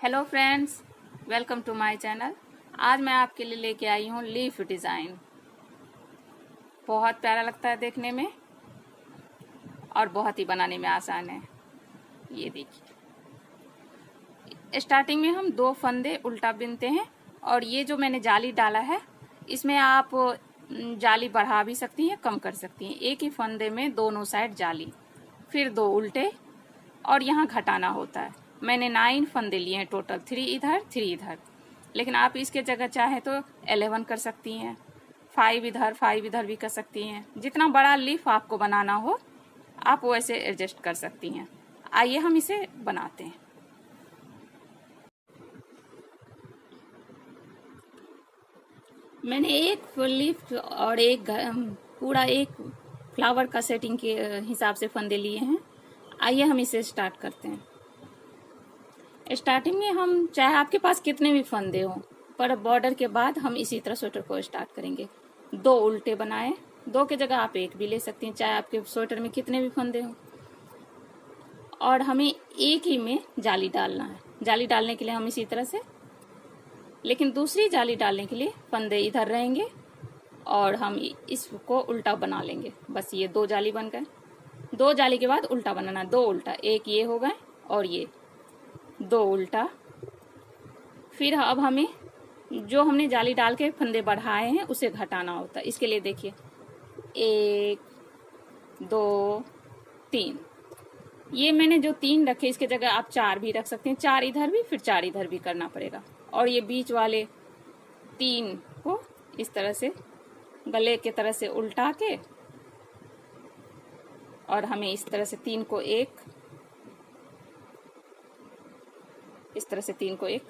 Hello friends, welcome to my channel. आज मैं आपके लिए लेके आई हूँ लीफ डिज़ाइन। बहुत प्यारा लगता है देखने में और बहुत ही बनाने में आसान है। ये देखिए, स्टार्टिंग में हम 2 फंदे उल्टा बिनते हैं और ये जो मैंने जाली डाला है इसमें आप जाली बढ़ा भी सकती हैं, कम कर सकती हैं। एक ही फंदे में दोनों साइड जाली, फिर 2 उल्टे और यहाँ घटाना होता है। मैंने 9 फंदे लिए हैं टोटल, 3 इधर 3 इधर, लेकिन आप इसके जगह चाहे तो 11 कर सकती हैं, 5 इधर भी कर सकती हैं। जितना बड़ा लीफ आपको बनाना हो आप वैसे एडजस्ट कर सकती हैं। आइए हम इसे बनाते हैं। मैंने एक लीफ और एक पूरा एक फ्लावर का सेटिंग के हिसाब से फंदे लिए हैं। आइए हम इसे स्टार्ट करते हैं। स्टार्टिंग में हम चाहे आपके पास कितने भी फंदे हों, पर बॉर्डर के बाद हम इसी तरह स्वेटर को स्टार्ट करेंगे। 2 उल्टे बनाए, 2 की जगह आप 1 भी ले सकती हैं, चाहे आपके स्वेटर में कितने भी फंदे हों। और हमें एक ही में जाली डालना है। जाली डालने के लिए हम इसी तरह से, लेकिन दूसरी जाली डालने के लिए फंदे इधर रहेंगे और हम इसको उल्टा बना लेंगे। बस ये 2 जाली बन गए। 2 जाली के बाद उल्टा बनाना, 2 उल्टा, एक ये हो गए और ये 2 उल्टा। फिर अब हमें जो हमने जाली डाल के फंदे बढ़ाए हैं उसे घटाना होता है। इसके लिए देखिए, 1 2 3, ये मैंने जो 3 रखे इसके जगह आप 4 भी रख सकते हैं। 4 इधर भी, फिर 4 इधर भी करना पड़ेगा। और ये बीच वाले 3 को इस तरह से गले के तरह से उल्टा के, और हमें इस तरह से 3 को 1, इस तरह से 3 को 1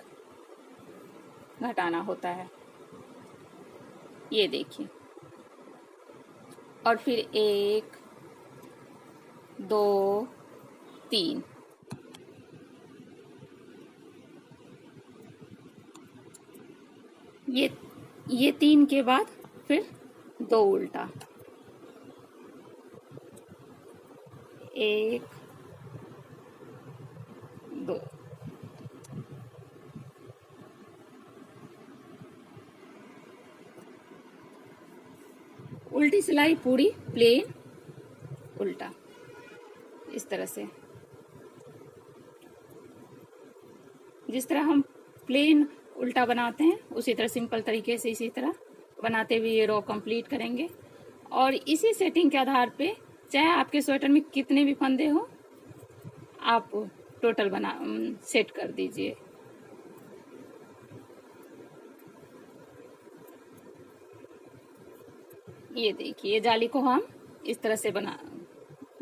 घटाना होता है। ये देखिए, और फिर 1 2 3, ये 3 के बाद फिर 2 उल्टा, 1 2, उल्टी सिलाई पूरी प्लेन उल्टा, इस तरह से। जिस तरह हम प्लेन उल्टा बनाते हैं उसी तरह सिंपल तरीके से इसी तरह बनाते हुए ये रो कंप्लीट करेंगे। और इसी सेटिंग के आधार पे चाहे आपके स्वेटर में कितने भी फंदे हो आप टोटल सेट कर दीजिए। ये देखिए, जाली को हम इस तरह से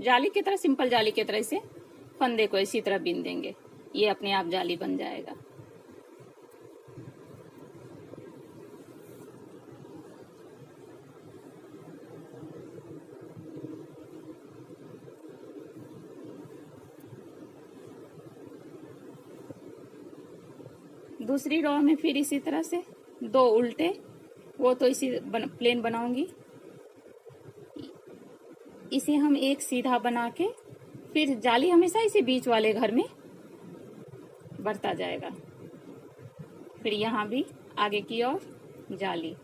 जाली की तरह, सिंपल जाली की तरह से फंदे को इसी तरह बिन देंगे। ये अपने आप जाली बन जाएगा। दूसरी रो में फिर इसी तरह से 2 उल्टे, वो तो इसी प्लेन बनाऊंगी। इसे हम एक सीधा बना के, फिर जाली हमेशा इसी बीच वाले घर में बढ़ता जाएगा। फिर यहाँ भी आगे की ओर जाली,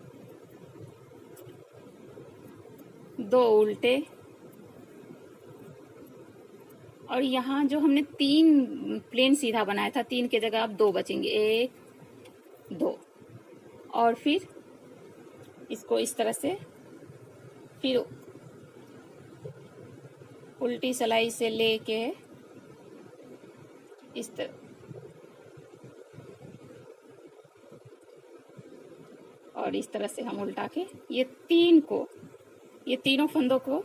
2 उल्टे, और यहाँ जो हमने 3 प्लेन सीधा बनाया था, 3 की जगह अब 2 बचेंगे, 1 2, और फिर इसको इस तरह से फिर उल्टी सिलाई से लेके इस तरह, और इस तरह से हम उल्टा के ये 3 को, ये तीनों फंदों को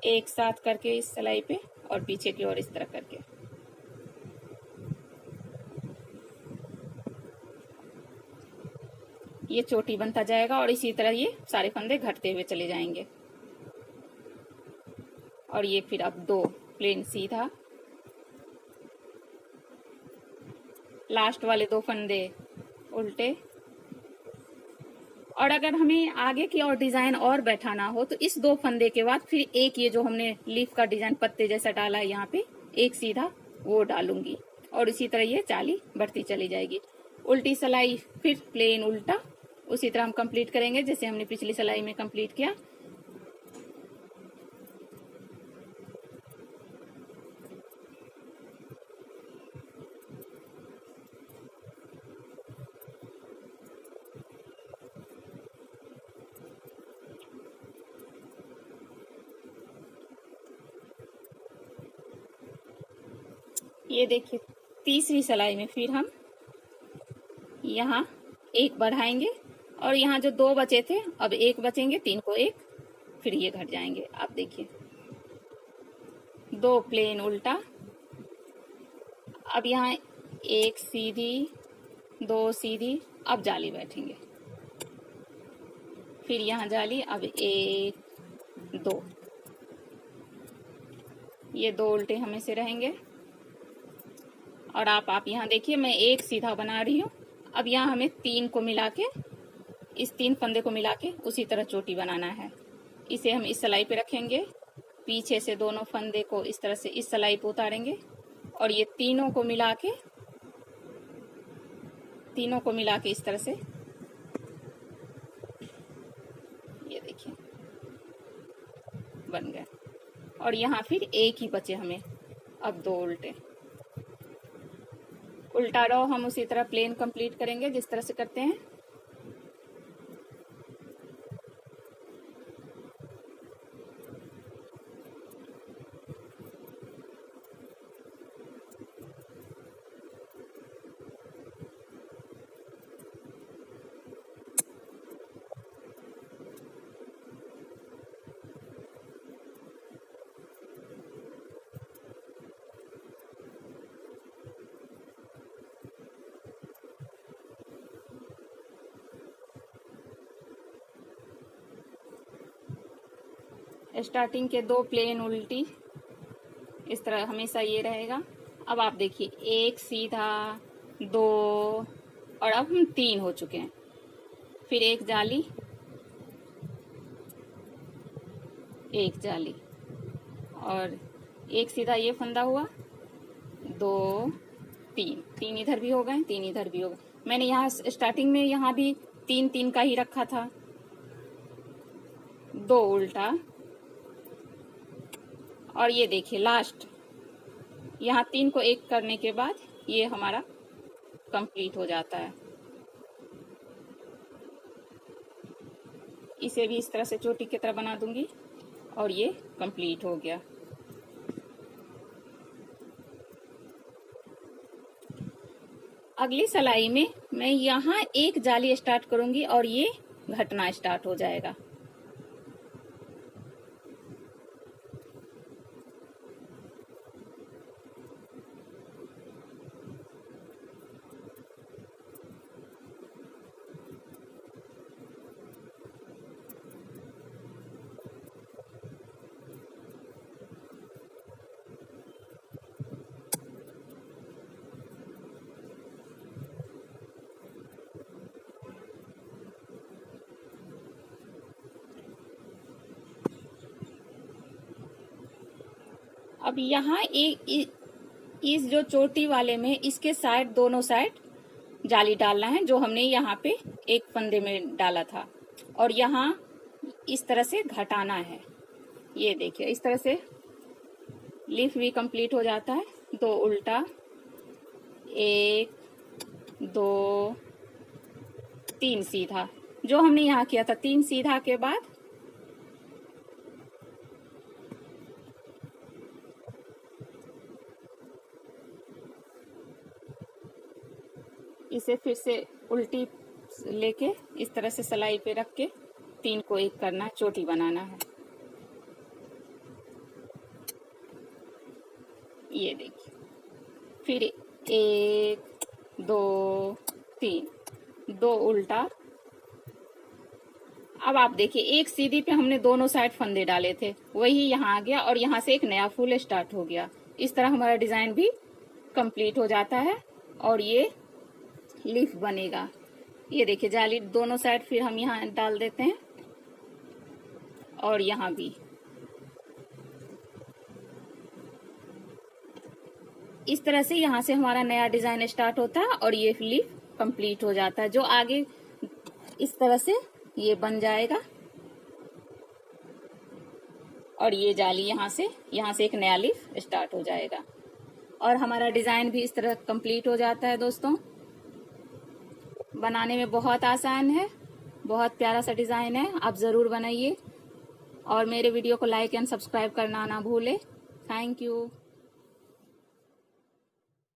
एक साथ करके इस सिलाई पे और पीछे की ओर इस तरह करके, ये चोटी बनता जाएगा और इसी तरह ये सारे फंदे घटते हुए चले जाएंगे। और ये फिर अब 2 प्लेन सीधा, लास्ट वाले 2 फंदे उल्टे। और अगर हमें आगे की और डिजाइन और बैठाना हो तो इस 2 फंदे के बाद फिर एक ये जो हमने लीफ का डिजाइन पत्ते जैसा डाला है यहाँ पे, एक सीधा वो डालूंगी। और इसी तरह ये जाली बढ़ती चली जाएगी। उल्टी सिलाई फिर प्लेन उल्टा उसी तरह हम कंप्लीट करेंगे जैसे हमने पिछली सिलाई में कंप्लीट किया। ये देखिए तीसरी सिलाई में फिर हम यहाँ एक बढ़ाएंगे और यहाँ जो 2 बचे थे अब 1 बचेंगे, 3 को 1, फिर ये घट जाएंगे। आप देखिए 2 प्लेन उल्टा, अब यहाँ 1 सीधी, 2 सीधी, अब जाली बैठेंगे, फिर यहाँ जाली, अब 1 2, ये 2 उल्टे हमेशा रहेंगे। और आप यहाँ देखिए मैं 1 सीधा बना रही हूँ। अब यहाँ हमें 3 को मिला के, इस 3 फंदे को मिला के उसी तरह चोटी बनाना है। इसे हम इस सिलाई पे रखेंगे, पीछे से दोनों फंदे को इस तरह से इस सिलाई पे उतारेंगे और ये तीनों को मिला के इस तरह से, ये देखिए बन गए। और यहाँ फिर 1 ही बचे हमें, अब 2 उल्टे। उल्टा रो हम उसी तरह प्लेन कंप्लीट करेंगे जिस तरह से करते हैं। स्टार्टिंग के 2 प्लेन उल्टी इस तरह हमेशा ये रहेगा। अब आप देखिए 1 सीधा, 2 और अब हम 3 हो चुके हैं, फिर 1 जाली, 1 जाली और 1 सीधा ये फंदा हुआ, 2 3 इधर भी हो गए, 3 इधर भी हो गए। मैंने यहाँ स्टार्टिंग में यहाँ भी 3 3 का ही रखा था। 2 उल्टा और ये देखिए लास्ट यहाँ 3 को 1 करने के बाद ये हमारा कंप्लीट हो जाता है। इसे भी इस तरह से चोटी की तरह बना दूंगी और ये कंप्लीट हो गया। अगली सिलाई में मैं यहाँ 1 जाली स्टार्ट करूंगी और ये घटना स्टार्ट हो जाएगा। अब यहाँ इस जो चोटी वाले में इसके साइड, दोनों साइड जाली डालना है जो हमने यहाँ पे एक फंदे में डाला था और यहाँ इस तरह से घटाना है। ये देखिए इस तरह से लीफ भी कंप्लीट हो जाता है। 2 उल्टा, 1 2 3 सीधा, जो हमने यहाँ किया था 3 सीधा के बाद इसे फिर से उल्टी लेके इस तरह से सिलाई पे रख के 3 को 1 करना, चोटी बनाना है। ये देखिए फिर 1 2 3, 2 उल्टा। अब आप देखिए 1 सीधी पे हमने दोनों साइड फंदे डाले थे, वही यहाँ आ गया और यहाँ से एक नया फूल स्टार्ट हो गया। इस तरह हमारा डिजाइन भी कंप्लीट हो जाता है और ये लीफ बनेगा। ये देखिए जाली दोनों साइड फिर हम यहाँ डाल देते हैं और यहाँ भी इस तरह से यहाँ से हमारा नया डिजाइन स्टार्ट होता है और ये लीफ कंप्लीट हो जाता है। जो आगे इस तरह से ये बन जाएगा और ये जाली यहाँ से एक नया लीफ स्टार्ट हो जाएगा और हमारा डिजाइन भी इस तरह कंप्लीट हो जाता है। दोस्तों, बनाने में बहुत आसान है, बहुत प्यारा सा डिजाइन है, आप जरूर बनाइए और मेरे वीडियो को लाइक एंड सब्सक्राइब करना ना भूले। Thank you.